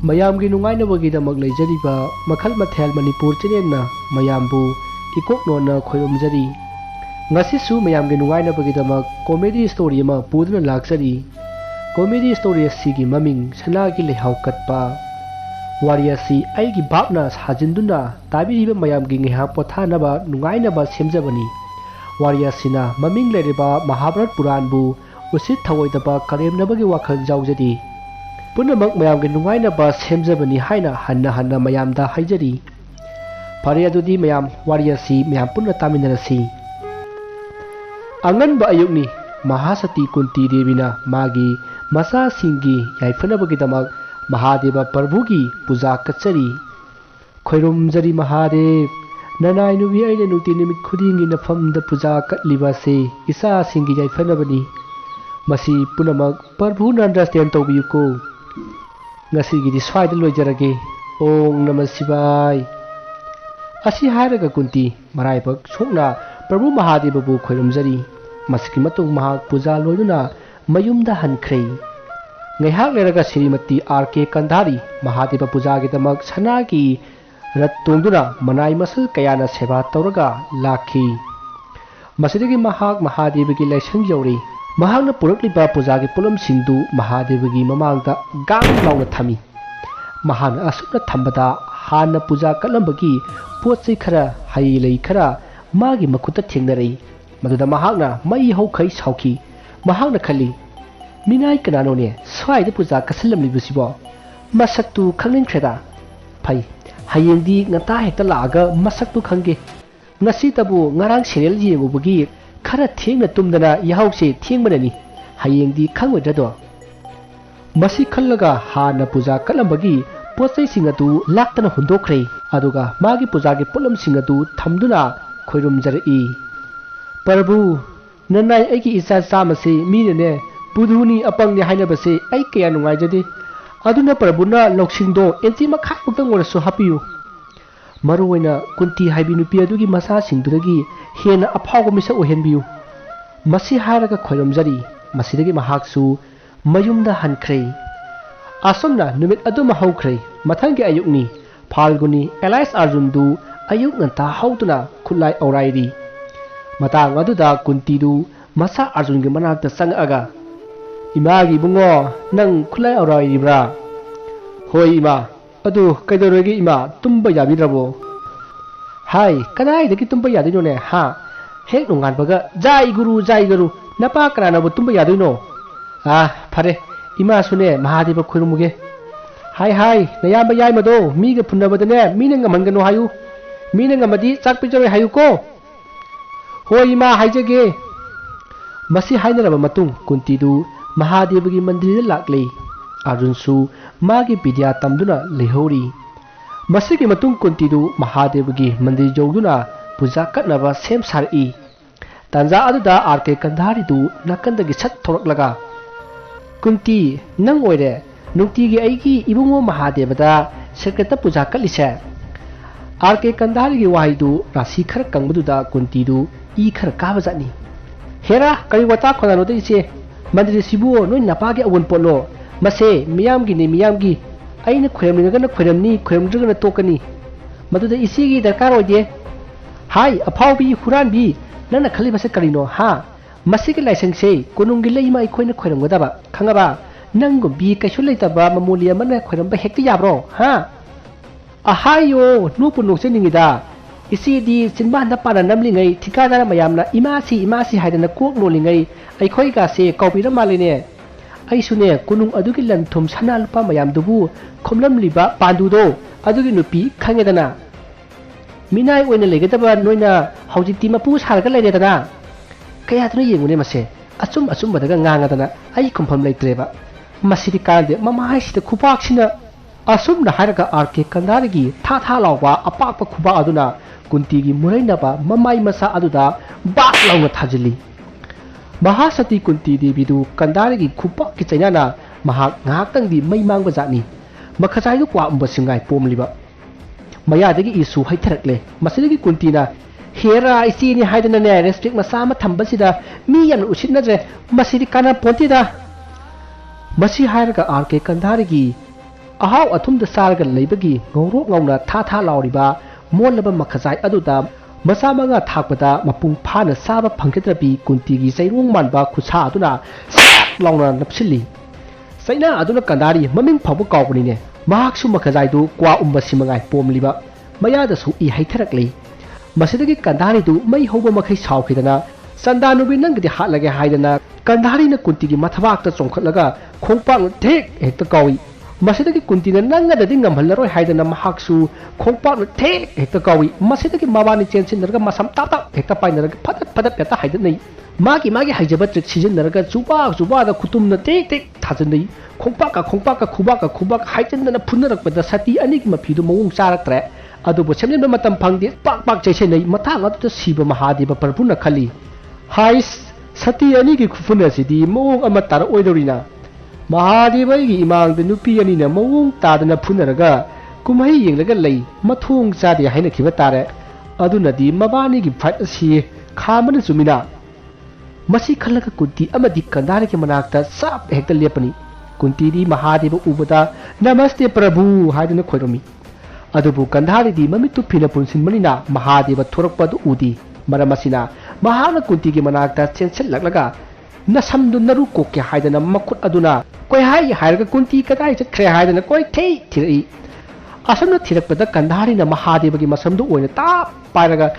ꯃꯌꯥꯝꯒꯤ ꯅꯨꯡꯉꯥꯏꯅꯕꯒꯤꯗꯃꯛ ꯂꯩꯖꯔꯤꯕ ꯃꯈꯜ ꯃꯊꯦꯜ ꯃꯅꯤꯄꯨꯔ ꯆꯦꯅꯦꯜꯅ ꯃꯌꯥꯝꯕꯨ ꯏꯀꯣꯛꯅꯣꯟꯅ ꯈꯣꯏꯔꯝꯖꯔꯤ꯫ ꯉꯁꯤꯁꯨ ꯃꯌꯥꯝꯒꯤ ꯅꯨꯡꯉꯥꯏꯅꯕꯒꯤꯗꯃꯛ ꯀꯣꯃꯦꯗꯤ ꯁ꯭ꯇꯣꯔꯤ ꯑꯃ ꯄꯨꯗꯨꯅ ꯂꯥꯛꯆꯔꯤ꯫ ꯀꯣꯃꯦꯗꯤ ꯁ꯭ꯇꯣꯔꯤ ꯑꯁꯤꯒꯤ ꯃꯃꯤꯡ ꯁꯅꯥꯒꯤ ꯂꯩꯍꯥꯎ ꯀꯠꯄ꯫ ꯋꯥꯔꯤ ꯑꯁꯤ ꯑꯩꯒꯤ ꯚꯥꯞꯅ ꯁꯥꯖꯤꯟꯗꯨꯅ ꯇꯥꯕꯤꯔꯤꯕ ꯃꯌꯥꯝꯒꯤ ꯉꯥꯏꯍꯥꯛ ꯄꯣꯊꯥꯅꯕ ꯅꯨꯡꯉꯥꯏꯅꯕ ꯁꯦꯝꯖꯕꯅꯤ꯫ ꯋꯥꯔꯤ ꯑꯁꯤꯅ ꯃꯃꯤꯡ ꯂꯩꯔꯤꯕ ꯃꯍꯥꯚꯥꯔꯠ ꯄꯨꯔꯥꯟꯕꯨ ꯎꯁꯤꯠ ꯊꯑꯣꯏꯗꯕ ꯀꯔꯦꯝꯅꯕꯒꯤ ꯋꯥꯈꯜ ꯌꯥꯎꯖꯗꯦ꯫ ꯄꯨꯝꯅꯃꯛ ꯃꯌꯥꯝꯒꯤ ꯅꯨꯡꯉꯥꯏꯅꯕ ꯁꯦꯝꯖꯕꯅꯤ ꯍꯥꯏꯅ ꯍꯟꯅ ꯃꯌꯥꯝꯗ ꯍꯥꯏꯖꯔꯤ꯫ ꯐꯔꯦ ꯑꯗꯨꯗꯤ ꯃꯌꯥꯝ ꯋꯥꯔꯤ ꯑꯁꯤ ꯃꯌꯥꯝ ꯄꯨꯟꯅ ꯇꯥꯃꯤꯟꯅꯔꯁꯤ꯫ ꯑꯉꯟꯕ ꯑꯌꯨꯛꯅꯤ꯫ ꯃꯍꯥꯁꯇꯤ ꯀꯨꯟꯇꯤ ꯗꯦꯕꯤꯅ ꯃꯥꯒꯤ ꯃꯆꯥꯁꯤꯡꯒꯤ ꯌꯥꯏꯐꯅꯕꯒꯤꯗꯃꯛ ꯃꯍꯥꯗꯦꯕ ꯄ꯭ꯔꯚꯨꯒꯤ ꯄꯨꯖꯥ ꯀꯠꯆꯔꯤ꯫ ꯈꯣꯏꯔꯨꯝꯖꯔꯤ ꯃꯍꯥꯗꯦꯕ, ꯅꯅꯥꯏ ꯅꯨꯕꯤ ꯑꯩꯅ ꯅꯨꯡꯇꯤ ꯅꯨꯃꯤꯠ ꯈꯨꯗꯤꯡꯒꯤ ꯅꯐꯝꯗ ꯄꯨꯖꯥ ꯀꯠꯂꯤꯕ ꯑꯁꯤ ꯏꯆꯥꯁꯤꯡꯒꯤ ꯌꯥꯏꯐꯅꯕꯅꯤ꯫ ꯃꯁꯤ ꯄꯨꯝꯅꯃꯛ ꯄ꯭ꯔꯚꯨꯅ ꯑꯟꯗꯔꯁꯇꯦꯟ ꯇꯧꯕꯤꯌꯨꯀꯣ꯫ ꯉꯁꯤꯒꯤꯗꯤ ꯁ꯭ꯋꯥꯏꯗ ꯂꯣꯏꯖꯔꯒꯦ꯫ ꯑꯣꯡ ꯅꯃ ꯁꯤꯕꯥꯏ꯫ ꯑꯁꯤ ꯍꯥꯏꯔꯒ ꯀꯨꯟꯇꯤ ꯃꯔꯥꯏꯕꯛ ꯁꯣꯛꯅ ꯄ꯭ꯔꯚꯨ ꯃꯍꯥꯗꯦꯕꯕꯨ ꯈꯣꯏꯔꯝꯖꯔꯤ꯫ ꯃꯁꯤꯒꯤ ꯃꯇꯨꯡ ꯃꯍꯥꯛ ꯄꯨꯖꯥ ꯂꯣꯏꯗꯨꯅ ꯃꯌꯨꯝꯗ ꯍꯟꯈ꯭ꯔꯦ꯫ ꯉꯥꯏꯍꯥꯛ ꯂꯩꯔꯒ ꯁ꯭ꯔꯤꯃꯇꯤ ꯑꯥꯔ.ꯀꯦ. ꯀꯟꯙꯥꯔꯤ ꯃꯍꯥꯗꯦꯕ ꯄꯨꯖꯥꯒꯤꯗꯃꯛ ꯁꯅꯥꯒꯤ ꯔꯊ ꯇꯣꯡꯗꯨꯅ ꯃꯅꯥꯏ ꯃꯁꯜ ꯀꯌꯥꯅ ꯁꯦꯕꯥ ꯇꯧꯔꯒ ꯂꯥꯛꯈꯤ꯫ ꯃꯁꯤꯗꯒꯤ ꯃꯍꯥꯛ ꯃꯍꯥꯗꯦꯕꯒꯤ ꯂꯥꯏꯁꯪ ꯌꯧꯔꯦ꯫ ꯃꯍꯥꯛꯅ ꯄꯨꯔꯛꯂꯤꯕ ꯄꯨꯖꯥꯒꯤ ꯄꯣꯠꯂꯝꯁꯤꯡꯗꯨ ꯃꯍꯥꯗꯦꯕꯒꯤ ꯃꯃꯥꯡꯗ ꯒꯥꯡ ꯂꯥꯎꯅ ꯊꯝꯃꯤ꯫ ꯃꯍꯥꯛꯅ ꯑꯁꯨꯝꯅ ꯊꯝꯕꯗ ꯍꯥꯟꯅ ꯄꯨꯖꯥ ꯀꯠꯂꯝꯕꯒꯤ ꯄꯣꯠꯆꯩ ꯈꯔ, ꯍꯩ ꯂꯩ ꯈꯔ ꯃꯥꯒꯤ ꯃꯈꯨꯠꯇ ꯊꯦꯡꯅꯔꯛꯏ꯫ ꯃꯗꯨꯗ ꯃꯍꯥꯛꯅ ꯃꯩ ꯍꯧꯈꯩ ꯁꯥꯎꯈꯤ꯫ ꯃꯍꯥꯛꯅ ꯈꯜꯂꯤ, ꯃꯤꯅꯥꯏ ꯀꯅꯥꯅꯣꯅꯦ ꯁ꯭ꯋꯥꯏꯗ ꯄꯨꯖꯥ ꯀꯠꯁꯜꯂꯝꯂꯤꯕꯁꯤꯕꯣ? ꯃꯁꯛꯇꯨ ꯈꯪꯅꯤꯡꯈ꯭ꯔꯦꯗ꯫ ꯐꯩ, ꯍꯌꯦꯡꯗꯤ ꯉꯟꯇꯥ ꯍꯦꯛꯇ ꯂꯥꯛꯑꯒ ꯃꯁꯛꯇꯨ ꯈꯪꯒꯦ꯫ ꯉꯁꯤꯇꯕꯨ ꯉꯔꯥꯡ ꯁꯦꯔꯤꯌꯦꯜ ꯌꯦꯡꯉꯨꯕꯒꯤ ꯈꯔ ꯊꯦꯡꯅ ꯇꯨꯝꯗꯅ ꯌꯥꯍꯧꯁꯦ ꯊꯦꯡꯕꯅꯅꯤ꯫ ꯍꯌꯦꯡꯗꯤ ꯈꯪꯉꯣꯏꯗ꯭ꯔꯗꯣ? ꯃꯁꯤ ꯈꯜꯂꯒ ꯍꯥꯟꯅ ꯄꯨꯖꯥ ꯀꯠꯂꯝꯕꯒꯤ ꯄꯣꯠꯆꯩꯁꯤꯡ ꯑꯗꯨ ꯂꯥꯛꯇꯅ ꯍꯨꯟꯗꯣꯛꯈ꯭ꯔꯦ꯫ ꯑꯗꯨꯒ ꯃꯥꯒꯤ ꯄꯨꯖꯥꯒꯤ ꯄꯣꯠꯂꯝꯁꯤꯡ ꯑꯗꯨ ꯊꯝꯗꯨꯅ ꯈꯣꯏꯔꯨꯝꯖꯔꯛꯏ꯫ ꯄ꯭ꯔꯚꯨ, ꯅꯅꯥꯏ ꯑꯩꯒꯤ ꯏꯆꯥ ꯆꯥꯝꯃꯁꯤ ꯃꯤꯅꯅꯦ ꯕꯨꯙꯨꯅꯤ ꯑꯄꯪꯅꯤ ꯍꯥꯏꯅꯕꯁꯦ ꯑꯩ ꯀꯌꯥ ꯅꯨꯡꯉꯥꯏꯖꯗꯦ꯫ ꯑꯗꯨꯅ ꯄ꯭ꯔꯚꯨꯅ ꯂꯧꯁꯤꯡꯗꯣ ꯏꯟꯆꯤ ꯃꯈꯥꯏꯃꯨꯛꯇꯪ ꯑꯣꯏꯔꯁꯨ ꯍꯥꯞꯄꯤꯌꯨ꯫ ꯃꯔꯨ ꯑꯣꯏꯅ ꯀꯨꯟꯇꯤ ꯍꯥꯏꯕꯤ ꯅꯨꯄꯤ ꯑꯗꯨꯒꯤ ꯃꯆꯥꯁꯤꯡꯗꯨꯗꯒꯤ ꯍꯦꯟꯅ ꯑꯐꯥꯎꯕ ꯃꯤꯁꯛ ꯑꯣꯏꯍꯟꯕꯤꯌꯨ꯫ ꯃꯁꯤ ꯍꯥꯏꯔꯒ ꯈꯣꯏꯔꯝꯖꯔꯤ꯫ ꯃꯁꯤꯗꯒꯤ ꯃꯍꯥꯛꯁꯨ ꯃꯌꯨꯝꯗ ꯍꯟꯈ꯭ꯔꯦ꯫ ꯑꯁꯨꯝꯅ ꯅꯨꯃꯤꯠ ꯑꯗꯨꯃ ꯍꯧꯈ꯭ꯔꯦ꯫ ꯃꯊꯪꯒꯤ ꯑꯌꯨꯛꯅꯤ꯫ ꯐꯥꯜꯒꯨꯅꯤ ꯑꯦꯂꯥꯏꯁ ꯑꯥꯔꯖꯨꯟꯗꯨ ꯑꯌꯨꯛ ꯉꯟꯇꯥ ꯍꯧꯗꯨꯅ ꯈꯨꯠꯂꯥꯏ ꯑꯧꯔꯥꯏꯔꯤ꯫ ꯃꯇꯥꯡ ꯑꯗꯨꯗ ꯀꯨꯟꯇꯤꯗꯨ ꯃꯆꯥ ꯑꯥꯔꯖꯨꯟꯒꯤ ꯃꯅꯥꯛꯇ ꯆꯪꯉꯛꯑꯒ, ꯏꯃꯥꯒꯤ ꯏꯕꯨꯡꯉꯣ, ꯅꯪ ꯈꯨꯠꯂꯥꯏ ꯑꯧꯔꯥꯏꯔꯤꯕ꯭ꯔꯥ? ꯍꯣꯏ ꯏꯃꯥ꯫ ꯑꯗꯨ ꯀꯩꯗꯧꯔꯒꯦ ꯏꯃꯥ, ꯇꯨꯝꯕ ꯌꯥꯕꯤꯗ꯭ꯔꯕꯣ? ꯍꯥꯏ, ꯀꯗꯥꯏꯗꯒꯤ ꯇꯨꯝꯕ ꯌꯥꯗꯣꯏꯅꯣꯅꯦ ꯍꯥ? ꯍꯦꯛ ꯅꯣꯡꯉꯥꯟꯕꯒ ꯖꯥꯏ ꯒꯨꯔꯨ ꯅꯄꯥ ꯀꯅꯥꯅꯕꯨ ꯇꯨꯝꯕ ꯌꯥꯗꯣꯏꯅꯣ? ꯐꯔꯦ, ꯏꯃꯥꯁꯨꯅꯦ ꯃꯍꯥꯗꯦꯕ ꯈꯣꯏꯔꯝꯃꯨꯒꯦ꯫ ꯍꯥꯏ, ꯅꯌꯥꯝꯕ ꯌꯥꯏꯃꯗꯣ ꯃꯤꯒ ꯐꯨꯟꯅꯕꯗꯅꯦ ꯃꯤꯅ ꯉꯝꯍꯟꯒꯅꯨ ꯍꯥꯏꯌꯨ꯫ ꯃꯤꯅ ꯉꯝꯃꯗꯤ ꯆꯥꯛ ꯄꯤꯖꯔꯣꯏ ꯍꯥꯏꯌꯨꯀꯣ꯫ ꯍꯣꯏ ꯏꯃꯥ, ꯍꯥꯏꯖꯒꯦ꯫ ꯃꯁꯤ ꯍꯥꯏꯅꯔꯕ ꯃꯇꯨꯡ ꯀꯨꯟꯇꯤꯗꯨ ꯃꯍꯥꯗꯦꯕꯒꯤ ꯃꯟꯗꯤꯔꯗ ꯂꯥꯛꯂꯦ꯫ ꯑꯥꯔꯖꯨꯟꯁꯨ ꯃꯥꯒꯤ ꯕꯤꯗ꯭ꯌꯥ ꯇꯝꯗꯨꯅ ꯂꯩꯍꯧꯔꯤ꯫ ꯃꯁꯤꯒꯤ ꯃꯇꯨꯡ ꯀꯨꯟꯇꯤꯗꯨ ꯃꯍꯥꯗꯦꯕꯒꯤ ꯃꯟꯗꯤꯔ ꯌꯧꯗꯨꯅ ꯄꯨꯖꯥ ꯀꯠꯅꯕ ꯁꯦꯝ ꯁꯥꯔꯛꯏ꯫ ꯇꯥꯟꯖꯥ ꯑꯗꯨꯗ ꯑꯥꯔ.ꯀꯦ. ꯀꯟꯙꯥꯔꯤꯗꯨ ꯅꯥꯀꯟꯗꯒꯤ ꯁꯠ ꯊꯣꯔꯛꯂꯒ, ꯀꯨꯟꯇꯤ, ꯅꯪ ꯑꯣꯏꯔꯦ ꯅꯨꯡꯇꯤꯒꯤ ꯑꯩꯒꯤ ꯏꯕꯨꯡꯉꯣ ꯃꯍꯥꯗꯦꯕꯗ ꯁꯦꯀ꯭ꯔꯦꯠꯇ ꯄꯨꯖꯥ ꯀꯠꯂꯤꯁꯦ? ꯑꯥꯔ.ꯀꯦ. ꯀꯟꯙꯥꯔꯤꯒꯤ ꯋꯥꯍꯩꯗꯨ ꯔꯥꯁꯤ ꯈꯔ ꯀꯪꯕꯗꯨꯗ ꯀꯨꯟꯇꯤꯗꯨ ꯏ ꯈꯔ ꯀꯥꯕꯖꯥꯠꯅꯤ꯫ ꯍꯦꯔꯥ, ꯀꯔꯤ ꯋꯥꯇꯥ ꯈꯣꯟꯅꯅꯣꯗ ꯏꯆꯦ? ꯃꯟꯗꯤꯔꯁꯤꯕꯨ ꯅꯣꯏ ꯅꯄꯥꯒꯤ ꯑꯋꯨꯟꯄꯣꯠꯂꯣ? ꯃꯁꯦ ꯃꯤꯌꯥꯝꯒꯤꯅꯤ, ꯃꯤꯌꯥꯝꯒꯤ꯫ ꯑꯩꯅ ꯈꯣꯏꯔꯝꯅꯤꯡꯉꯒꯅ ꯈꯣꯏꯔꯝꯅꯤ, ꯈꯣꯏꯔꯝꯗ꯭ꯔꯒꯅ ꯇꯣꯛꯀꯅꯤ꯫ ꯃꯗꯨꯗ ꯏꯆꯦꯒꯤ ꯗꯔꯀꯥꯔ ꯑꯣꯏꯗꯦ꯫ ꯍꯥꯏ ꯑꯐꯥꯎꯕꯤ, ꯍꯨꯔꯥꯟꯕꯤ, ꯅꯪꯅ ꯈꯜꯂꯤꯕꯁꯦ ꯀꯔꯤꯅꯣ ꯍꯥ? ꯃꯁꯤꯒꯤ ꯂꯥꯏꯁꯪꯁꯦ ꯀꯣꯅꯨꯡꯒꯤ ꯂꯩꯃ ꯑꯩꯈꯣꯏꯅ ꯈꯣꯏꯔꯝꯒꯗꯕ, ꯈꯪꯉꯕ? ꯅꯪꯒꯨꯝꯕꯤ ꯀꯩꯁꯨ ꯂꯩꯇꯕ ꯃꯃꯣꯂꯤ ꯑꯃꯅ ꯈꯣꯏꯔꯝꯕ ꯍꯦꯛꯇ ꯌꯥꯕ꯭ꯔꯣ ꯍꯥ? ꯑꯍꯥꯏꯌꯣ, ꯅꯣꯛꯄꯨ ꯅꯣꯛꯆꯅꯤꯡꯉꯤꯗ꯫ ꯏꯆꯦꯗꯤ ꯆꯤꯟꯕꯥꯟꯗ ꯄꯥꯟꯅ ꯅꯝꯂꯤꯉꯩ ꯊꯤꯀꯥꯗꯥꯔ ꯃꯌꯥꯝꯅ ꯏꯃꯥꯁꯤ ꯍꯥꯏꯗꯅ ꯀꯣꯛ ꯂꯣꯜꯂꯤꯉꯩ ꯑꯩꯈꯣꯏꯒꯥꯁꯦ ꯀꯥꯎꯕꯤꯔ ꯃꯥꯜꯂꯦꯅꯦ꯫ ꯑꯩꯁꯨꯅꯦ ꯀꯣꯅꯨꯡ ꯑꯗꯨꯒꯤ ꯂꯟ ꯊꯨꯝ ꯁꯅꯥ ꯂꯨꯄꯥ ꯃꯌꯥꯝꯗꯨꯕꯨ ꯈꯣꯝꯂꯝꯂꯤꯕ ꯄꯥꯟꯗꯨꯗꯣ ꯑꯗꯨꯒꯤ ꯅꯨꯄꯤ ꯈꯪꯉꯦꯗꯅ꯫ ꯃꯤꯅꯥꯏ ꯑꯣꯏꯅ ꯂꯩꯒꯗꯕ ꯅꯣꯏꯅ ꯍꯧꯖꯤꯛꯇꯤ ꯃꯄꯨ ꯁꯥꯔꯒ ꯂꯩꯔꯦꯗꯅ꯫ ꯀꯌꯥꯗꯨꯅ ꯌꯦꯡꯉꯨꯅꯦ ꯃꯁꯦ, ꯑꯆꯨꯝꯕꯗꯒ ꯉꯥꯡꯉꯗꯅ ꯑꯩ ꯈꯨꯝꯐꯝ ꯂꯩꯇ꯭ꯔꯦꯕ꯫ ꯃꯁꯤꯗꯤ ꯀꯥꯟꯗꯦ, ꯃꯃꯥꯏꯁꯤꯗ ꯈꯨꯄꯥꯛꯁꯤꯅ꯫ ꯑꯁꯨꯝꯅ ꯍꯥꯏꯔꯒ ꯑꯥꯔ.ꯀꯦ. ꯀꯟꯙꯥꯔꯤꯒꯤ ꯊꯥ ꯂꯥꯎꯕ ꯑꯄꯥꯛꯄ ꯈꯨꯕꯥꯛ ꯑꯗꯨꯅ ꯀꯨꯟꯇꯤꯒꯤ ꯃꯨꯔꯩꯅꯕ ꯃꯃꯥꯏ ꯃꯆꯥ ꯑꯗꯨꯗ ꯕꯥꯛ ꯂꯥꯎꯅ ꯊꯥꯖꯤꯜꯂꯤ꯫ ꯃꯍꯥꯁꯇꯤ ꯀꯨꯟꯇꯤ ꯗꯦꯕꯤꯗꯨ ꯀꯟꯙꯥꯔꯤꯒꯤ ꯈꯨꯄꯥꯛꯀꯤ ꯆꯩꯅꯥꯅ ꯃꯍꯥꯛ ꯉꯥꯏꯍꯥꯛꯇꯪꯗꯤ ꯃꯩ ꯃꯥꯡꯕ ꯖꯥꯠꯅꯤ꯫ ꯃꯈꯖꯥꯏꯗꯨ ꯀ꯭ꯋꯥ ꯎꯝꯕꯁꯤꯡꯉꯥꯏ ꯄꯣꯝꯂꯤꯕ꯫ ꯃꯌꯥꯗꯒꯤ ꯏꯁꯨ ꯍꯩꯊꯔꯛꯂꯦ꯫ ꯃꯁꯤꯗꯒꯤ ꯀꯨꯟꯇꯤꯅ, ꯍꯦꯔꯥ, ꯏꯆꯦꯅꯤ ꯍꯥꯏꯗꯅꯅꯦ ꯔꯦꯁꯄꯦꯛ ꯃꯆꯥ ꯑꯃ ꯊꯝꯕꯁꯤꯗ ꯃꯤ ꯌꯥꯝꯅ ꯎꯁꯤꯠꯅꯗ꯭ꯔꯦ꯫ ꯃꯁꯤꯗꯤ ꯀꯥꯟꯅꯄꯣꯟꯇꯦꯗ꯫ ꯃꯁꯤ ꯍꯥꯏꯔꯒ ꯑꯥꯔ.ꯀꯦ. ꯀꯟꯙꯥꯔꯤꯒꯤ अहाव अथुम चारग लेबगी गौरोक गौना था था लाउरिबा मोलब मखजाई अदुदा मसा मंगा थाकपदा मपुंग फाना साबा फंगद्रबी कुंतीगी सैरोंग मानबा खुसा अदुना साक लाउना नपसिली सैना अदुना कंदारी ममिंग फावबो कावबनिने महाक्सु मखजाइदु क्वा उम्बा सिमंगाई पोमलिबा मयादसु इ हैथरकले मसिदगी कंदारीदु मई होबो मखै सावखिदना संदानुबी नंगदी हाटलगे हाइदना कंदारीना कुंतीगी मथवाक्ता चोंखटलगा खोंपाक थेक हेक्ता कावी मसिदगी कुंतीना नंगददी ngамहल्लरोय हाइदना महाक्सु खोंपाक थेक हेक्ता कावी मसिदगी मबानी चेनसिनरगा मसम ताता हेक्ता पाइनरगा फदत फदत पेता हाइदनै मागी हाइजबा ट्रिक सिजनरगा जुबादा खुतुमना तेक तेक थाजनै खोंपाका खुबाक हाइजनना फुनरकपदा सती अनिगी मफिदु मवुंग चारक्त्रे अदुबो सेमजेनबा मतम फंगदे पाक चैसैनै मतांग अदुदा सिबा महादेव प्रभुना खली हाइस सती अनिगी खुफुनसिदी मवुंग अमा तार ओइदोरिना महादेवगी इमांग नुपी अनिना मवुंग तादना फुनरगा कुमहै येंगलगा लै मथोंग चादे हाइनखिबा तारे अदुनदी मबानीगी फाइट असि खामन सुमिना मसी खलगा कुंती अमदी कंदारी के मनाक्ता साप हेक्ता लेपनी कुंतीदी महादेव उबदा नमस्ते प्रभु हाइदना खोइरोमी अदुबु कंदारीदी ममितु फिना पुनसिनमनिना महादेव थोरकपदु उदी मरमसिना महाना कुंतीगी मनाक्ता चेनसललगा नसमदु नरु कोके हाइदना मखुत अदुना कोइ हाइ हाइरगा कुंती कदाइ चखरे हाइदना कोइ थेइ थिरई असमना थिरकपदा कंदारीना महादेवगी मसमदु ओइना ताप पाइरगा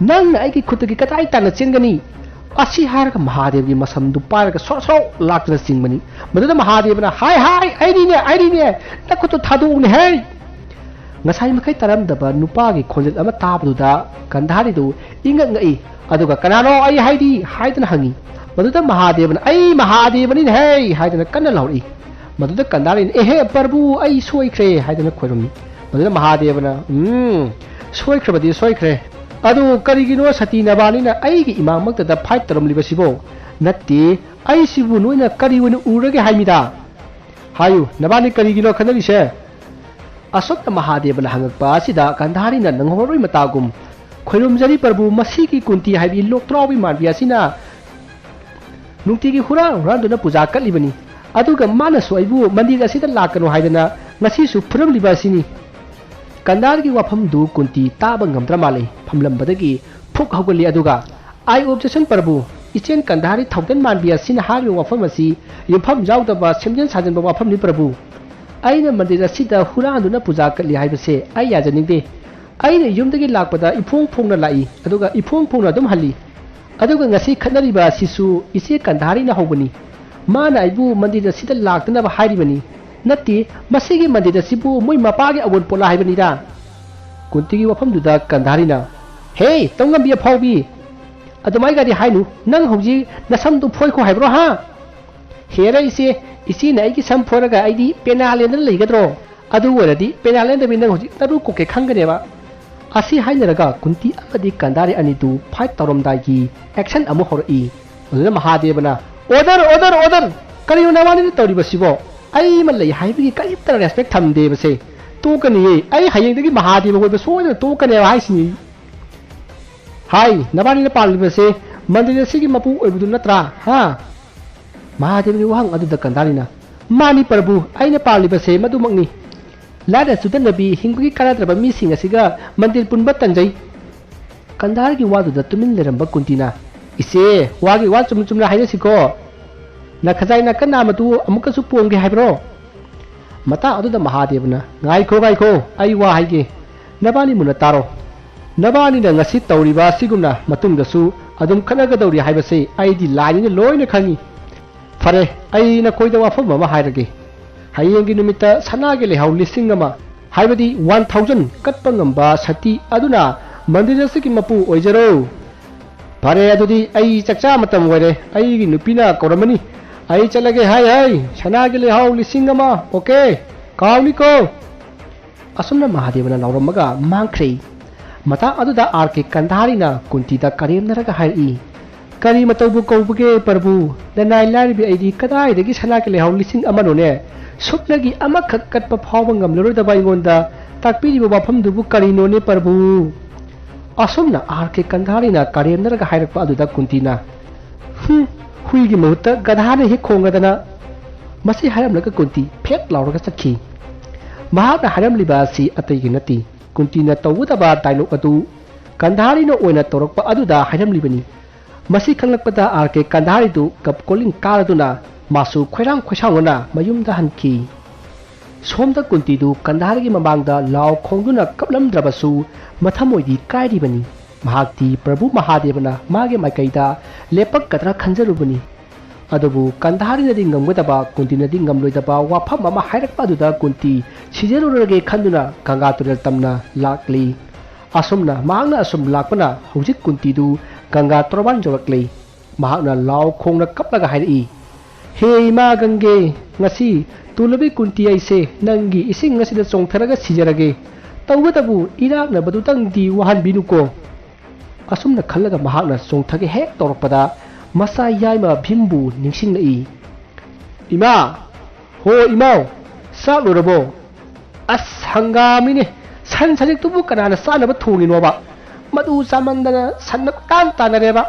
नंग आइगी खुतगी कदाइ ताना चेनगनी असी हाइरगा महादेवगी मसमदु पाइरगा सोसो लाक्तना सिंगमनी मदुदा महादेवना हाइ आइरिने नखुतु थादुने हे ngasai makai taram daba nupagi khonjel ama tabduda kandhari du inga ngai aduga kanano ai haidi haidana hangi maduda mahadevana ai mahadevani hey haidana kanna lauri maduda kandhari ehe prabhu ai soikre haidana khoirumi maduda mahadevana soikre adu karigino sati nabani na ai gi imam makta da fight taram libasibo natti ai sibu noina kari wona urage haimida hayu nabani karigino khanari se असोक्ता महादेव हंगपा कंधारी नंगहरोई मतागुम खोइरुमजरी प्रभु मसीगी कुंती हाइबी लोकत्रावी मानबी असिना नुक्तिगी हुरांदुना पूजा कलिबनी अदुगा मानसु अइबु मंदिर असिदा लाकनो हाइदना ngasisu फुरमलिबा असिनी कंदारगी वाफम दु कुंती ताबा ngमद्रा माले फमलंबदगी फुक हौगली अदुगा आई ऑब्जेक्शन प्रभु इचेन कंधारी थौदन मानबी असिना हारि वाफम असि यफम जाउदबा सेमजन साजनबा वाफम नि प्रभु अइना मंदिर असिदा हुरांदुना पूजा कली हाइबसे आई याजनिंगदे अइना युमदगी लाकपदा इफोंग फोंगना लाई अदुगा इफोंग फोंगना दम हल्ली अदुगा ngasi खनरिबा सिसु इसे कंधारी ना होबनी माना आइबु मंदिर असिदा लाक्तनबा हाइरिबनी नत्ति मसिगी मंदिर असिबु मोय मपागे अवोन पोला हाइबनीदा कुंतीगी वफमदुदा कंधारीना हे तंगंबी फावबी अदुमाय गादी हाइनु नंग हौजी नसमदु फोइखो हाइब्रो हा हेरा इसी ना आइगी सम फोरगा आइदी पेनालेन लेगद्रो अदु वरदी पेनालेन दबि नंग हौजी तरु कोके खंगनेबा असी हाइनरगा कुंती अमदी कंदारी अनिदु फाइट तौरमदागी एक्शन अमु होरई अदुना महादेवना ऑर्डर करियो नवानी तौरिबसिबो आई मल्लै हाइबगी कलिप्तर रेस्पेक्ट थमदेबसे तोकनिये आई हायेंदगी महादेव होइबो सोयना तोकने हाइसिनी हाय नवानी पालिबसे मंदिर सिगी मपु ओइबदु नत्रा हा महादेव वहां अदुदा कंदारीना मानी प्रभु आइना पालिबसे मदुमकनी लादा सुदनबी हिंगुगी काराद्रबा मिसिंग असिगा मंदिर पुनबा तंजई कंदारगी वादुदा तुमिन लेरंबा कुंतीना इसे वागी वा चुमचुमना हाइनसिको ना खजाइना कन्ना मतु अमुकसु पोंगे हाइब्रो मता अदुदा महादेवना गाइखो आई वा हाइगे नबानी मुना तारो नबानी ना ngasi तौरिबा सिगुमना मतुंगदसु अदुम खनगदौरी हाइबसे आइदी लाइनिना लोइना खंगी फरे अइना कोइदा वाफम अमा हाइरगे हायेंगी नुमिता सनागे लेहाउ लिसिंग अमा हाइबदी 1000 कटपा ngamba सती अदुना मंदिर सिगी मपु ओइजरो फरे अदुदी अइ चक्चा मतम वरे अइगी नुपिना कोरमनी अइ चलगे हाय सनागे लेहाउ लिसिंग अमा ओके काउनिको असुमना महादेवना लाउरमगा मांख्रे मता अदुदा आरके कंधारीना कुंतीदा करेमनरगा हाइई करी मतौबु कौबगे प्रभु दनाइ लारिबि आइदी कदाइदगी सनाके लेहाउ लिसिंग अमनोने सुपनगी अमखक कटपा फावबा ngamlorodaba ingonda takpiriba wafamdubu karinone प्रभु असुमना आरके कंधारीना करेमनरगा हाइरकपा अदुदा कुंतीना हुइगी महूर्त गधाने हे खोंगदना मसी हायमलगा कुंती फेक लाउरगा चखी महाकना हायरमलिबा असि अतैगि नति कुंतीना तौगदबा डायलॉग अदु कंधारीनो ओइना तौरकपा अदुदा हायरमलिबनि मसी खंगलकपदा आरके कंधारीदु कप कोलिंग कादुना मासु खोइरांग खोइसांगना मयुमदा हनखि सोमदा कुंतीदु कंधारीगी ममांगदा लाव खोंगदुना कपलमद्रबसु मथमोइदि कायरिबनि महाक्ति प्रभु महादेवना मागे माइकैदा लेपकदरा खंजरुबनि अदुबु कंधारीनदि ngमगदबा कुंतीनदि ngमलोइदबा वाफम अमा हायरकपा अदुदा कुंती सिजेरुरगे खंदुना गंगा तुरेल तमना लाकली असुमना महांगना असुम लाकपना हौजिक कुंतीदु गंगा तोरबान जोरकले महांगना लाव खोंगना कपलगा हायरई हे इमा गंगे ngasi तुलबी कुंती ऐसे नंगी इसिंग ngasiदा चोंगथरगा सिजरगे तौगदबु इराकना बदुतंगदि वहान बिनुको असुमना खल्लगा महांगना चोंगथगे हेक तोरपदा मसा याइमा भीमबु निंसिंगलई इमा हो इमाव सालुरबो अस हंगामिने सन सजिकतुबु कनाना सानबा थोंगिनोबा मदु सामंदना सन्न तान तानरेबा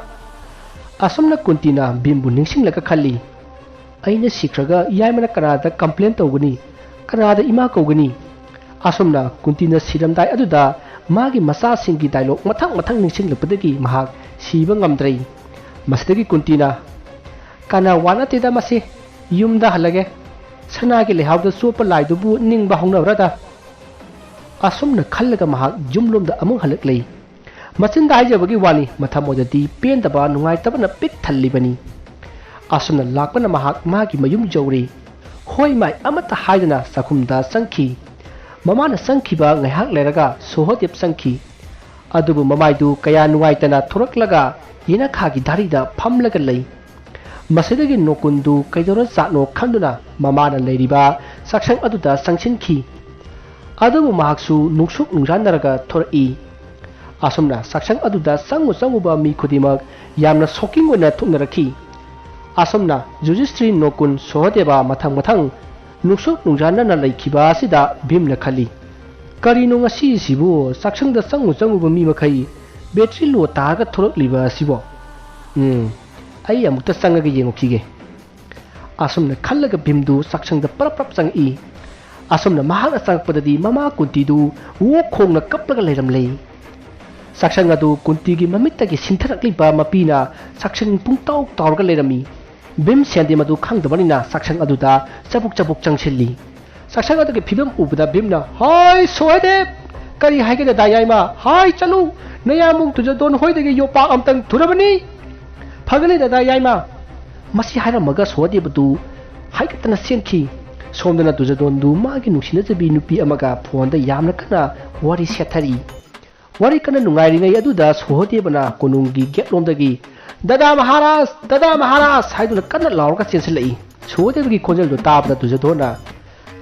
असुमना कुंतीना भीमबु निंसिंगलगा खल्ली अइना सिख्रगा याइमना कनादा कंप्लेन तौगनी कनादा इमा कौगनी असुमना कुंतीना सिरमदाय अदुदा मागी मसा सिंगी डायलॉग मथंग मथंग निंसिंगलपदगी महाक सिबा ngamdrei मसदगी कुंतीना काना वाना तेदा मसे युमदा हलगे सनागे लेहावदा सोप लाइदुबु निंगबा हौनबरदा असुमना खल्लगा महाक जुमलोमदा अमुंग हलकलै मचिंदा हाइजबगी वानी मथमोददी पेंदबा नुंगाइतबना पिक थल्लिबनी असुमना लाकपना महाक मागी मयुम जौरे होय माय अमता हाइदना सखुमदा संखी ममाना संखीबा ngaihak leraga sohodep संखी अदुबु ममाइदु कया नुंगाइतना थोरकलगा येना खागी दारीदा फमलगा लई मसेदगी नोकुंदु कैदोरा जानो खंदुना ममाना लेरिबा सक्संग अदुदा संगसिनखी अदुबु महाकसु नुंगसुक नुंजानरगा थोरई असुमना सक्संग अदुदा संगुबा मी खुदिमक यामना शॉकिंग ओइना थुंगरखी असुमना जुजिस्ट्री नोकुन सोहदेबा मथंग मथंग नुंगसुक नुंजानना लैखिबा सिदा भीमना खली करिनो ngasi sibu सक्संगदा संगुबा मी मखै बैटरी लो तारगा थोरकलिबा सिबो आई अमुक्ता संगगा येंगोखिगे असुमना खल्लगा भीमदु सक्संगदा परप्रप संगई असुमना महाकना संगपददी ममा कुंतीदु वो खोंगना कपलगा लेरमले सक्संग अदु कुंतीगी ममित्तगी सिंथरकलिबा मपीना सक्संग पुंगताव तावरगा लेरमी भीम सेंदे मदु खंगदबनिना सक्संग अदुदा चबुक चबुक चंगसिल्ली सक्संग अदुगे फिबम उबदा भीमना हाय सोहदे करी हाइगे दायाइमा हाय चलू नयामुंग तुजदोन होइदगे योपा अमतंग थुरबनी फगले दादा याइमा मसी हाइरमगा सोहदेबदु हाइगतना सेंखी सोमदना तुजदोनदु मागी नुसिनजबी नुपी अमगा फोनदा यामना कना वारी सेथरी वारी कना नुंगाइरिङै अदुदा सोहदेबना कोनुंगी गेटलोमदगी दादा महाराज हाइदुना कना लावरगा चेंसलई सोहदेबगी खोजलदु ताबदा तुजदोना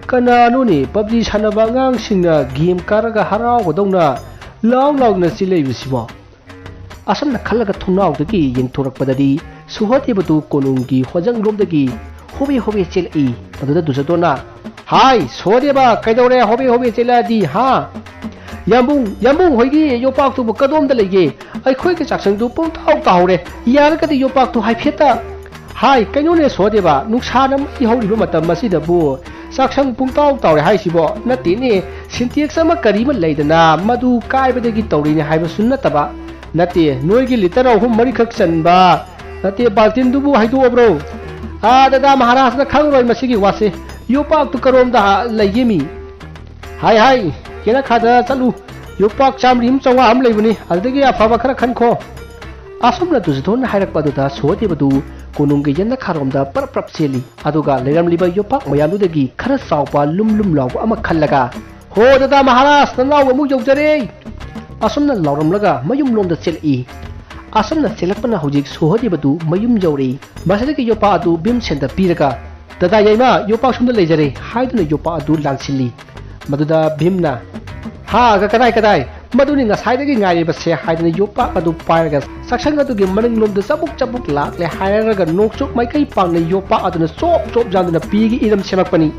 कनानुने पबजी सानबा आंगांसिंगना गेम कारगा हरावगदौना लावना चिलैबसिबो असमना खल्लगा थुनावदगी येंथोरकपददी सुहदेबदु कोनुंगी होजंगरोमदगी होबे चेलई अदुदा दुजदोना हाय सोहदेबा कैदौरे होबे चेलादी हा यामुंग होइगी योपाक्तुबु कदोमदा लैगे अखोइगे चाक्संगदु पुंताव तावरे यारगदी योपाक्तु हाइफेता हाय कैनोने सोहदेबा नुक्साना मई हौरिबा मतम मसिदबु चाक्संग पुंताव तावरे हाइसिबो नतेने सिंटेक्स अमा करीमा लैदना मदु कायबदगी तौरिने हाइबसु नतबा नते नोइगी लिटर अहुम मरिखक चनबा नते बाल्टिनदुबु हाइदोब्रो दादा महाराज ना खंगरोय मसिगी वासे योपाक तु करोमदा लैगेमी हाय केना खादा चलु योपाक चामरिम चौवा हम लैबनी अदगी अफाबा खरा खनखो असुमना तुजदोन हाइरकपदुदा सोहदेबदु कोनुंगे यन्ना खारोमदा परप्रप चेली अदुगा लेरमलिबा योपाक मयालुदगी खरा चावपा लुम लावबा अमा खल्लगा हो दादा महाराज नलाव अमु यौजरे असुमना लावरमलगा मयुम लोमदा चेलई असुमना चेलकपना हौजिक सोहदेबदु मयुम जौरे मसदगी योपा अदु भीम सेंदा पीरगा दादा याइमा योपा सुमदा लेजरे हाइदुना योपा अदु लांसिल्ली मदुदा भीमना हा कदाई मदुनि ngसाइदगी ngaइबसे हाइदुना योपा अदु पाइरगा सक्संग अदुगी मनिंग लोमदा चबुक लाकले हाइरगा नोकचुक माइकै पांगने योपा अदुना चोप जानुना पीगी इरम सेमकपनी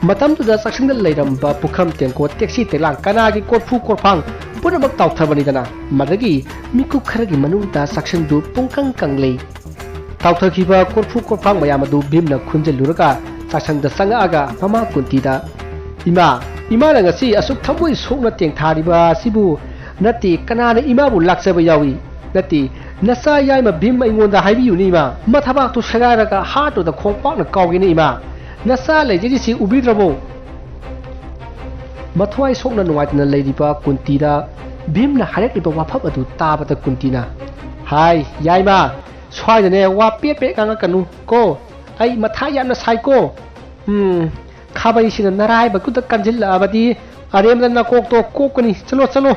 मतमदुदा सक्संग लैरमबा पुखम तेंको टैक्सी तेलांग कनागी कोरफु कोरफांग पुनमक ताउथरबनिदना मदगी मिकु खरगी मनुंगदा सक्संगदु पुंकंग कंगले ताउथरखिबा कोरफु कोरफांग मयामदु भीमना खुंजलुरगा सक्संगदा संगागा ममा कुंतीदा इमा इमाना ngasi asuk thamoi sokna tengthariba sibu nati kanana imabu laksaba yawi nati nasa yaima bhim aingonda haibiyu ni ma mathaba tu sagaraga hato da khongpak na kawgini ima nasa leji si ubidrabo mathwai sokna nuwaitna leiriba kuntira bhimna harekliba wafam adu tabata kuntina hai yaima swaidane wa pepe kanga kanu ko ai matha yamna sai ko खाबाई सिन नराय बकुत कंजिल अबदी अरेमदन ना Coke तो कोकनी चलो चलो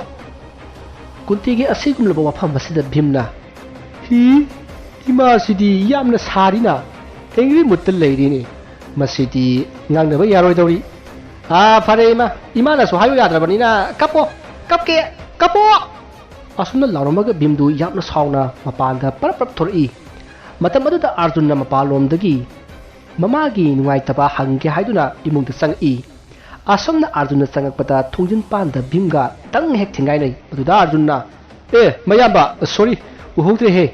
कुंती के असिगुम लब वफम मसिद भीमना ही इमा सिदी यामना सारीना angry मुत्तल लेरीनी मसिदी ngang ba yaroi dori fare ima na so hayo yadrabani na kapo asuna laramaga bimdu yamna sauna mapanda parap thori matam adu da arjun na mapalom dagi mamagi nuwaitaba hangge haiduna imungda sangi asomna arjuna sangakpata thongjin panda bhimga tang hek thingai nei aduda arjunna mayamba sorry uhogre he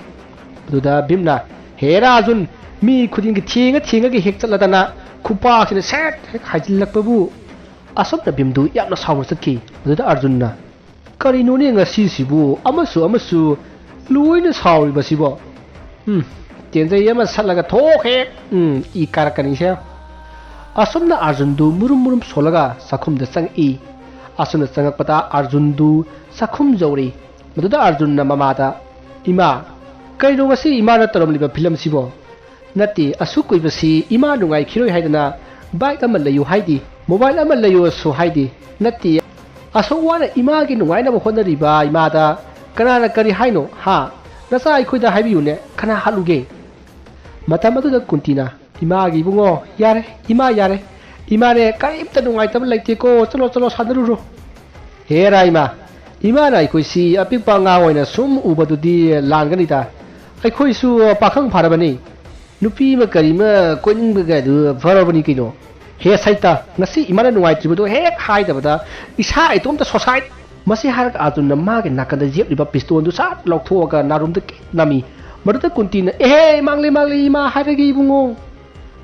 aduda bhimna hera arjun mi khuding gi thinga gi hek chaladana khupa sine set hek hajillakpabu asomna bhimdu yamna sawr sakki aduda arjunna karino ne ngasi sibu amasu luina sawi basibo tenjai yama salaga thokhe I karakani se asumna arjundu murum solaga sakhum da sang I asuna sangak pata arjundu sakhum jawri maduda arjunna mamata ima kaino ngasi ima na tarom liba film sibo nati asukoi basi ima nungai khiroi haidana bike ama layu haidi mobile ama layu so haidi nati asukwana ima gi nungai na honna riba ima da kana kari haino ha nasa ai da haibiu ne kana haluge matam adu da kuntina ima gi bungo yare ima ne karimta nungai tab laite ko chalo sadaruro he raima ima na ikoi si apik pa nga oina sum ubadu di langani ta aikoi su pakhang pharabani nupi ma karima koning ga du pharabani kino he saita ngasi ima na nungai tribudo he khai da bada isa itom ta society masi harak atun na ma ge nakanda jep liba pistol du sat lokthoga narum da nami maruta kuntina mangli ma haragi bungo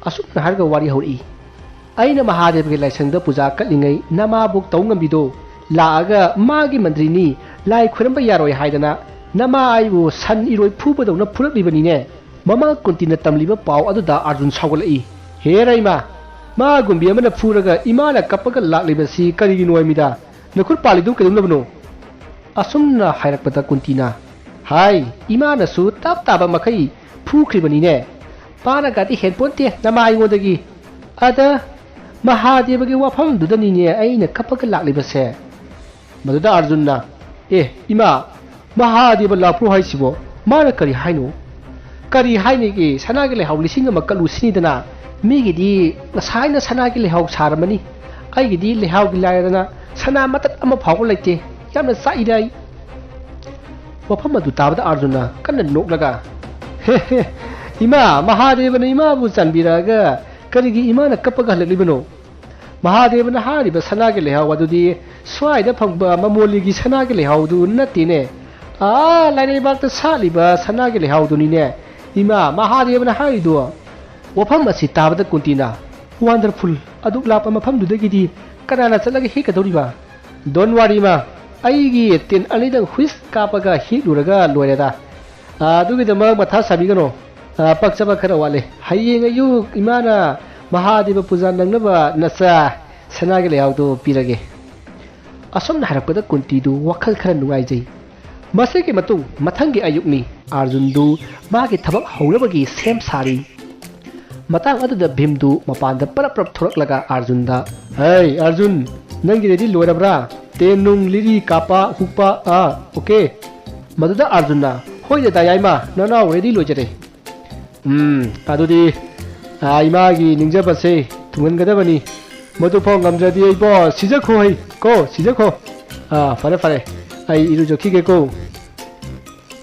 asuk na harga wari hori aina mahadev ge laisang da puja katlingai nama buk tawngambido laaga magi mandrini lai khuramba yaroi haidana nama aibu san iroi phubado na phurak libani ne mama kuntina tamliba paw adu da arjun sawgalai he raima ma gumbi amana phuraga imana kapaga laklibasi karigi noimida nakhur palidum kedum labno asumna hairakpata kuntina hai imana su taba makai phukribani ne pana gati headphone nama aingodagi ada mahadevagi wafam dudani ne aina kapaga laklibase maduda arjunna ima mahadeva lapru haisibo mara kari haino kari haini gi sanagi le hawlising makalu sinidana migi di saina sanagi le haw saramani ai gi di le haw gilayadana sana matat ama phaw laite yamna saidai wafam adu tabada arjuna kanna noklaga ima mahadevana ima bu chanbiraga karigi imana kapaga halibano mahadevana hariba sanagi le haw adudi swaida phangba mamoligi sanagi le haw du natine lainai bakta saliba sanagi le haw du ni ne ima mahadevana haidu wafam asi tabada kuntina wonderful aduk lapa mafam du dagidi kanana chalaga hikadoriba don't worry ma aigi tin anidang whis kapaga hiluraga loireda adugidama matha sabigano pakchaba khara wale hayeng ayu imana mahadeva puja nangnaba nasa sanagi le haw du pirage asomna harakpada kunti du wakhal khara nungaijai masege matung mathangi ayukni arjun du magi thabak haulabagi sem sari matang adu da bhimdu mapanda parap thoraklaga arjun da hey arjun nangi ready loirabra tenung liri kapa hukpa okay maduda arjunna hoi da yaima nana ready lojare adudi aima gi ningjabase tungan gadabani madu phong gamjadi ai bo sijakho hai ko sijakho fare ai irujoki ge ko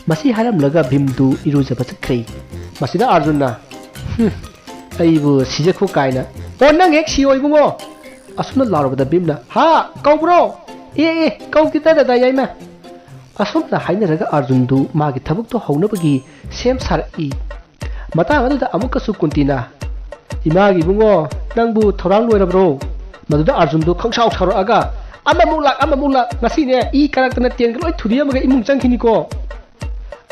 masi haram laga bhimdu irujaba sakrai masida arjunna aibu sijakho kaina nang ek si oi bungo asuna larobada bhimna ha kaubro kau kita da yaima asumna hainaraga arjundu magi thabuk to haunabagi sem sarai matang adu da amuka su kuntina imagi bungo nangbu thorang loirabro ꯃꯗꯨꯗ ꯑꯥꯔꯖꯨꯟꯗꯨ ꯈꯪꯁꯥꯎ ꯁꯥꯎꯔꯛꯑꯒ ꯑꯃꯃꯨꯛ ꯂꯥꯛ ꯉꯁꯤꯅꯦ E ꯀꯥꯔꯛꯇꯅ ꯇꯦꯟꯒ ꯂꯣꯏ ꯊꯨꯗꯦꯛꯑꯝꯃꯒ ꯏꯃꯨꯡ ꯆꯪꯈꯤꯅꯤꯀꯣ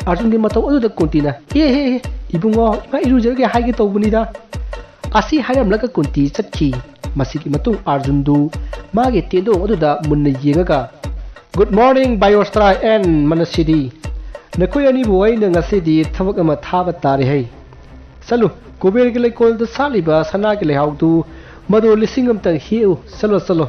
ꯑꯥꯔꯖꯨꯟꯒꯤ ꯃꯇꯧ ꯑꯗꯨꯗ ꯀꯨꯟꯇꯤꯅ ꯍꯦ ꯏꯕꯨꯡꯉꯣ ꯏꯃꯥ ꯏꯔꯨꯖꯔꯒꯦ ꯍꯥꯏꯒꯦ ꯇꯧꯕꯅꯤꯗ ꯑꯁꯤ ꯍꯥꯏꯔꯝꯂꯒ ꯀꯨꯟꯇꯤ ꯆꯠꯈꯤ ꯃꯁꯤꯒꯤ ꯃꯇꯨꯡ ꯑꯥꯔꯖꯨꯟꯗꯨ ꯃꯥꯒꯤ ꯇꯦꯟꯗꯣꯡ ꯑꯗꯨꯗ ꯃꯨꯟꯅ ꯌꯦꯡꯉꯒ ꯒꯨꯗ ꯃꯣꯔꯅꯤꯡ ꯕꯥꯏꯑꯣꯁꯇ꯭ꯔꯥ ꯑꯦꯟ ꯃꯅꯁꯤꯗꯤ ꯅꯈꯣꯏ ꯑꯅꯤꯕꯨ ꯑꯩꯅ ꯉꯁꯤꯗꯤ ꯊꯕꯛ ꯑꯃ ꯊꯥꯕ ꯇꯥꯔꯦ ꯆꯠꯂꯨ ꯀꯨꯕꯦꯔꯒꯤ ꯂꯩꯀꯣꯜꯗ ꯁꯥꯠꯂꯤꯕ ꯁꯅꯥꯒꯤ ꯂꯩꯍꯥꯎꯗꯨ ꯃꯗꯨ 1000 ꯑꯃꯇꯪ ꯍꯦꯛꯎ ꯆꯠꯂꯣ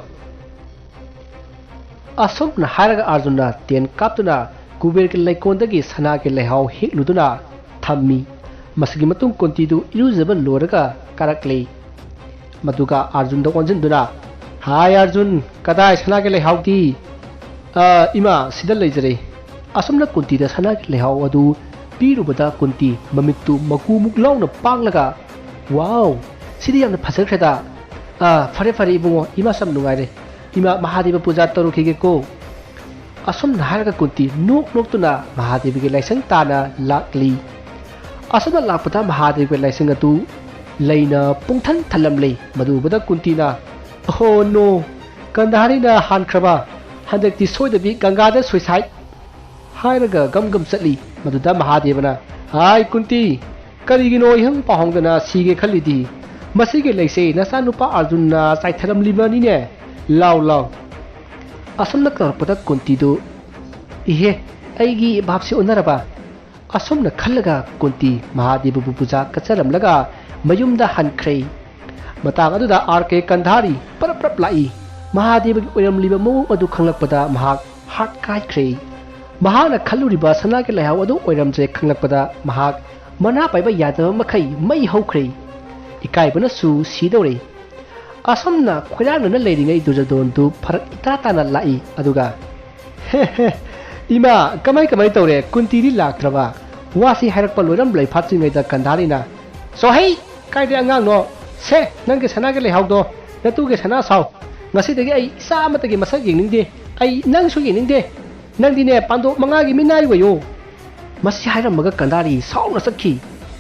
ꯑꯁꯨꯝꯅ ꯍꯥꯏꯔꯒ ꯑꯥꯔꯖꯨꯟꯅ ꯇꯦꯟ ꯀꯥꯞꯇꯨꯅ ꯀꯨꯕꯦꯔꯒꯤ ꯂꯩꯀꯣꯜꯗꯒꯤ ꯁꯅꯥꯒꯤ ꯂꯩꯍꯥꯎ ꯍꯦꯛꯂꯨꯗꯨꯅ ꯊꯝꯃꯤ ꯃꯁꯤꯒꯤ ꯃꯇꯨꯡ ꯀꯨꯟꯇꯤꯗꯨ ꯏꯔꯨꯖꯕ ꯂꯣꯏꯔꯒ ꯀꯥꯔꯛꯂꯤ मधुका अर्जुन ओंजनदुना हाय अर्जुन कदाय सना के लेहाउदी इमा सिदा लेजरे असमना कुंती दा सना के लेहाउ अदु पीरुबदा कुंती ममित्तु मकुमुक लाउना पांगलगा वाव सिदी यामना फसरख्रेदा फरे फरे इबुंगो इमा सम नुगाइरे इमा महादेव पूजा तरुखिगे को असम नारगा कुंती नोक नोकतुना महादेव के लाइसंग ताना लाकली असम लापता महादेव के लाइसंग अतु लेना पुंथन थलमले मधुबदा कुंतीना ओहो नो कंधारीना हानख्रबा हंदक्ति सोयदबी गंगादा सुइसाइड हायरगा गम गम चली मधुदा महादेवना हाय कुंती करिगिनो इहम पाहोंगना सीगे खलिदी मसीगे लेसे नसा नुपा अर्जुनना साइथरमलिबनीने लाव लाव असमना करपदा कुंतीदो इहे अइगी भाबसे उनरबा असमना खल्लगा कुंती महादेव पूजा कचरमलगा मयुमदा हनख्रे मतांग अदुदा आरके कंधारी परप्रप लाई महादेव की ओयरमलिबा मऊ अदु खंगलकपदा महाक हार्ट काइख्रे महाना खल्लुरिबा सना के लेहाउ अदु ओयरमजे खंगलकपदा महाक मना पाइबा यादव मखै मई हौख्रे इकाइबना सु सीदौरे असमना खोयानना लेरिङै दुर्योधन दु फरक इता ताना लाई अदुगा इमा कमाई कमाई तौरे कुंतीरी लाक्त्रबा वासी हायरकपा लोइरम लैफात्रिङैदा कंधारीना सोहै कायदे अंगांगनो से नंगे सना के लेहाउदो नतु के सना साउ ngasiदगी ai isa amatagi masak yengningde ai nangsu yengningde nangdine pando mangagi minai wayo masi hairamaga kandari sauna sakhi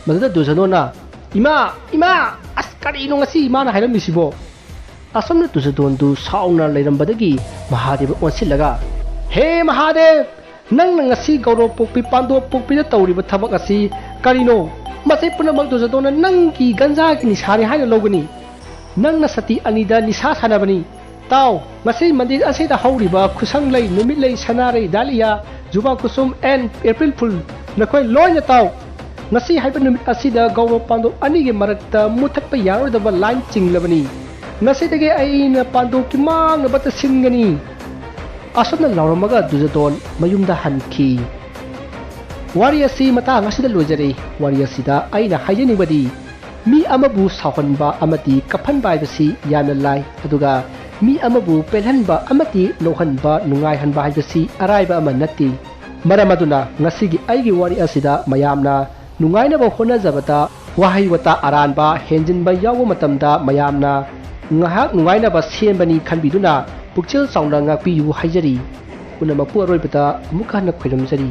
madada duzanona ima askari no ngasi imana hairamisibo asomna duzadon du sauna leirambadagi mahadev onsilaga he mahadev nang ngasi gauro pokpi pando pokpi da tawriba thabak asi karino masai punamak duzadona nangki ganja ki nisari haina logani nangna sati anida nisa sanabani ताव मसी मंदिर असेदा हौरिबा खुसंग लई नुमित लई सनारे दालिया जुबा कुसुम N April fool नखोय लोइना ताव ngasi haiba numit asida gauro pando ani ge marakta muthakpa yarodaba line chinglabani ngasi dege aina pando ki mang na bata singani asana lauramaga duzadon mayumda hanki wari asi mata ngasida lojare wari asida aina haijeni badi mi amabu sawhanba amati kaphanba ibasi yana lai aduga mi amabu pelhanba amati nohanba nungai hanba haibasi araiba ama natti maramaduna ngasigi aigi wari asida mayamna nungaina ba honajabata wahai wata aranba henjinba yawo matamda mayamna ngahak nungaina ba senbani khanbiduna pukchil sauna ngakpi yu haijari unamapu aroibata amukha na khoiramjari